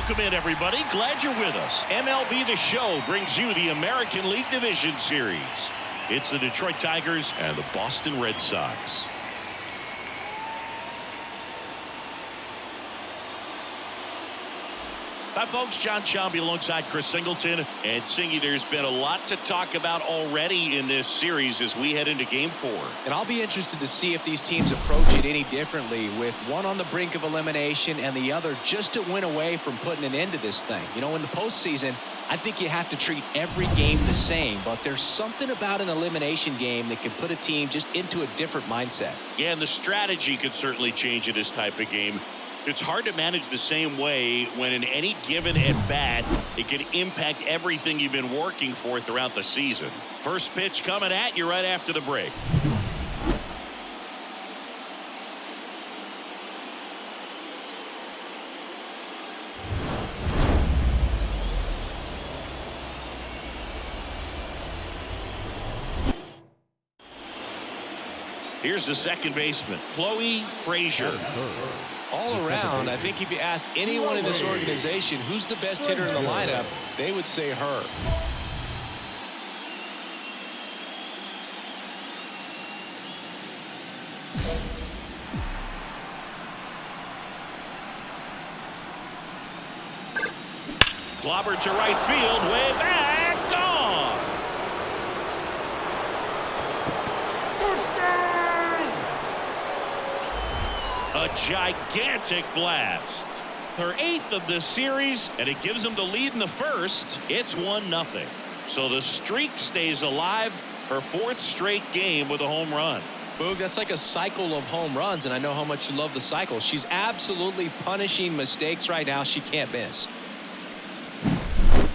Welcome in, everybody. Glad you're with us. MLB The Show brings you the American League Division Series. It's the Detroit Tigers and the Boston Red Sox. Hi, folks. John Chomby alongside Chris Singleton. And Singy, there's been a lot to talk about already in this series as we head into Game 4. And I'll be interested to see if these teams approach it any differently, with one on the brink of elimination and the other just a win away from putting an end to this thing. You know, in the postseason, I think you have to treat every game the same, but there's something about an elimination game that can put a team just into a different mindset. Yeah, and the strategy could certainly change in this type of game. It's hard to manage the same way when in any given at-bat, it can impact everything you've been working for throughout the season. First pitch coming at you right after the break. Here's the second baseman, Chloe Frazier. All around, I think if you asked anyone in this organization who's the best hitter in the lineup, they would say her. Clobber to right field, way back, gone. A gigantic blast. Her 8th of this series, and it gives them the lead in the first. It's 1-0. So the streak stays alive. Her 4th straight game with a home run. Boog, that's like a cycle of home runs, and I know how much you love the cycle. She's absolutely punishing mistakes right now she can't miss.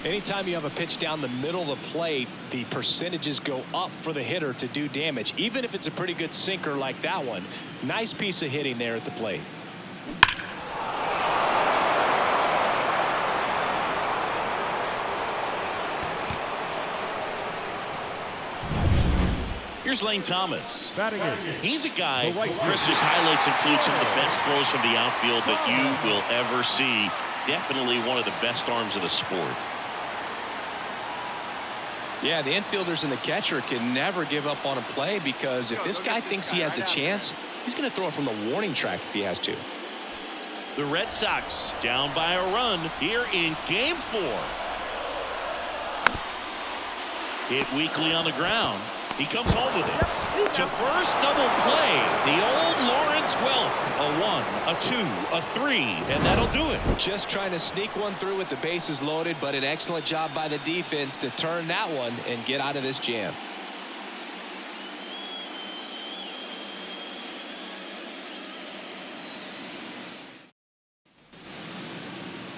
Anytime you have a pitch down the middle of the plate, the percentages go up for the hitter to do damage, even if it's a pretty good sinker like that one. Nice piece of hitting there at the plate. Here's Lane Thomas. He's a guy, Chris's highlights include some of the best throws from the outfield that you will ever see. Definitely one of the best arms of the sport. Yeah, the infielders and the catcher can never give up on a play, because if this guy thinks he has a chance, he's going to throw it from the warning track if he has to. The Red Sox down by a run here in Game 4. Hit weakly on the ground. He comes home with it. To first, double play. The old Lawrence Welk. A 1, a 2, a 3, and that'll do it. Just trying to sneak one through with the bases loaded, but an excellent job by the defense to turn that one and get out of this jam.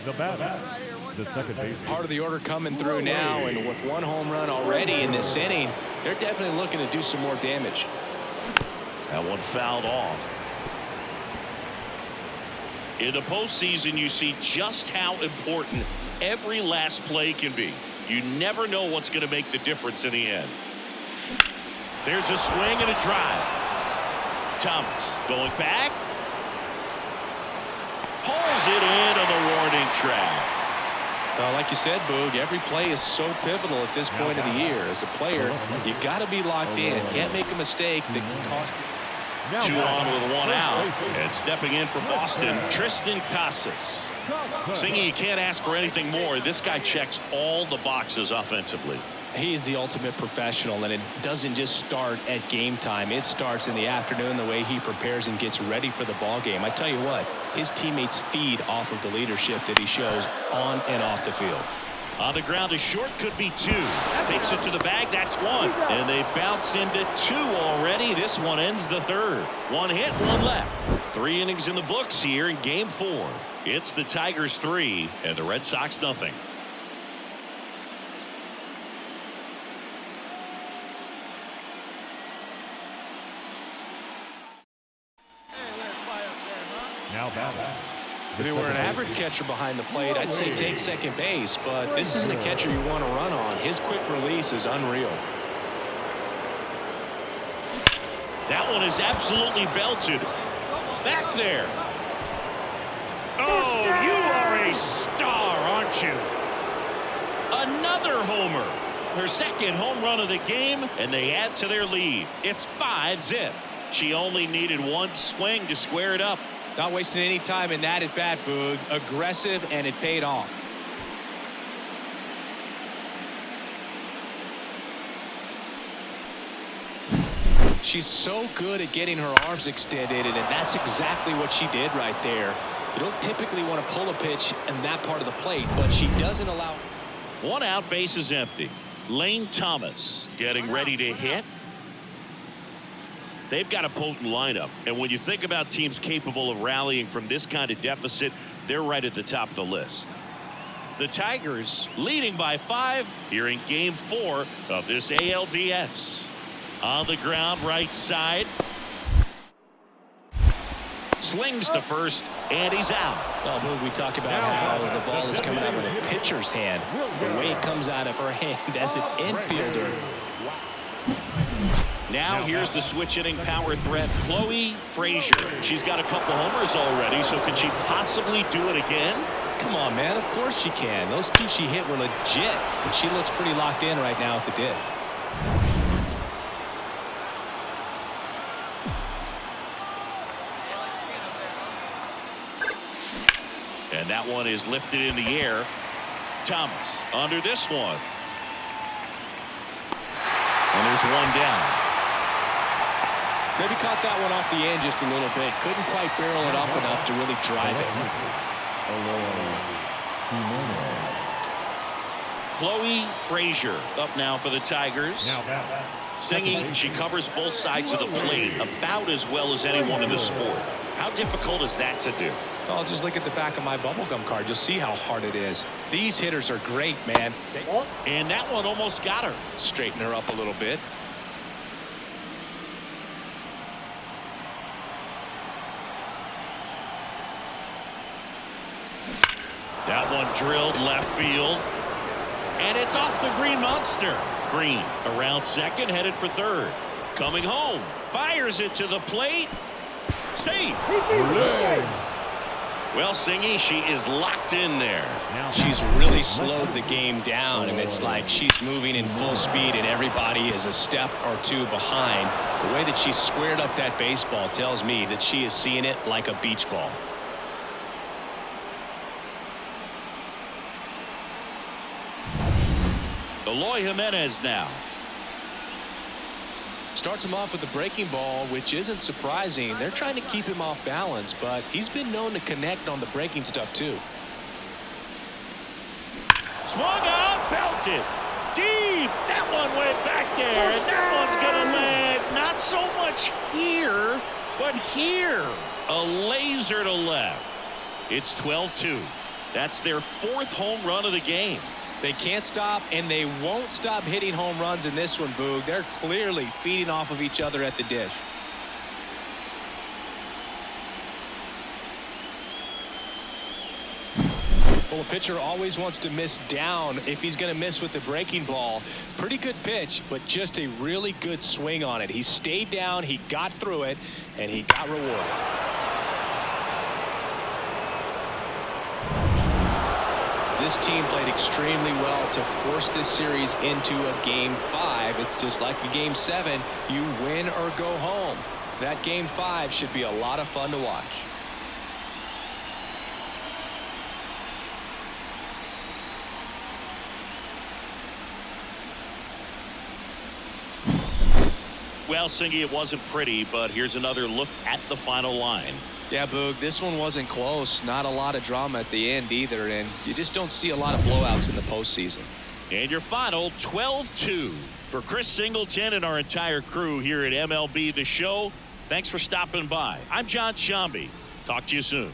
The batter, the second baseman. Part of the order coming through now, and with one home run already in this inning, they're definitely looking to do some more damage. That one fouled off. In the postseason, you see just how important every last play can be. You never know what's going to make the difference in the end. There's a swing and a drive. Thomas going back. Pulls it in on the warning track. Well, like you said, Boog, every play is so pivotal at this point of the year. As a player, you got to be locked in. Can't make a mistake that can cost you. 2 on with 1 out. And stepping in for Boston, Tristan Casas. Singy, you can't ask for anything more. This guy checks all the boxes offensively. He's the ultimate professional, and it doesn't just start at game time. It starts in the afternoon, the way he prepares and gets ready for the ball game. I tell you what, his teammates feed off of the leadership that he shows on and off the field. On the ground, a short could be 2. Takes it to the bag. That's 1. And they bounce into 2 already. This one ends the 3rd. 1 hit, 1 left. 3 innings in the books here in Game 4. It's the Tigers 3 and the Red Sox nothing. Now batting. If he were an average catcher behind the plate, I'd say take second base, but this isn't a catcher you want to run on. His quick release is unreal. That one is absolutely belted. Back there. Oh, you are a star. aren't you? Another homer. Her second home run of the game, and they add to their lead. It's 5-zip. She only needed one swing to square it up. Not wasting any time in that at bat, Boog. Aggressive, and it paid off. She's so good at getting her arms extended, and that's exactly what she did right there. You don't typically want to pull a pitch in that part of the plate, but she doesn't allow. One out, base is empty. Lane Thomas getting ready to hit. They've got a potent lineup, and when you think about teams capable of rallying from this kind of deficit, they're right at the top of the list. The Tigers leading by 5 here in Game 4 of this ALDS. On the ground, right side. Slings to first, and he's out. Oh, Boog, we talk about how the ball is coming out of a pitcher's hand. The way it comes out of her hand as an infielder. Now here's the switch-hitting power threat, Chloe Frazier. She's got a couple homers already, so can she possibly do it again? Come on, man. Of course she can. Those two she hit were legit, and she looks pretty locked in right now at the dip. And that one is lifted in the air. Thomas under this one. And there's one down. Maybe caught that one off the end just a little bit. Couldn't quite barrel it up enough to really drive it. Chloe Frazier up now for the Tigers. Singing, she covers both sides of the plate about as well as anyone in the sport. How difficult is that to do? Well, just look at the back of my bubblegum card. You'll see how hard it is. These hitters are great, man. And that one almost got her. Straighten her up a little bit. That one drilled left field. And it's off the Green Monster. Green around second, headed for third. Coming home. Fires it to the plate. Safe. Well, Singy, she is locked in there. She's really slowed the game down, and it's like she's moving in full speed, and everybody is a step or two behind. The way that she squared up that baseball tells me that she is seeing it like a beach ball. Eloy Jimenez now. Starts him off with the breaking ball, which isn't surprising. They're trying to keep him off balance, but he's been known to connect on the breaking stuff too. Swung out, belted deep. That one went back there, and that one's gonna land not so much here, but here. A laser to left. It's 12-2. That's their 4th home run of the game. They can't stop, and they won't stop hitting home runs in this one, Boog. They're clearly feeding off of each other at the dish. Well, a pitcher always wants to miss down if he's going to miss with the breaking ball. Pretty good pitch, but just a really good swing on it. He stayed down, he got through it, and he got rewarded. This team played extremely well to force this series into a Game 5. It's just like a Game 7. You win or go home. That Game 5 should be a lot of fun to watch. Well, Singy, it wasn't pretty, but here's another look at the final line. Yeah, Boog, this one wasn't close. Not a lot of drama at the end either, and you just don't see a lot of blowouts in the postseason. And your final 12-2. For Chris Singleton and our entire crew here at MLB The Show, thanks for stopping by. I'm John Shambi. Talk to you soon.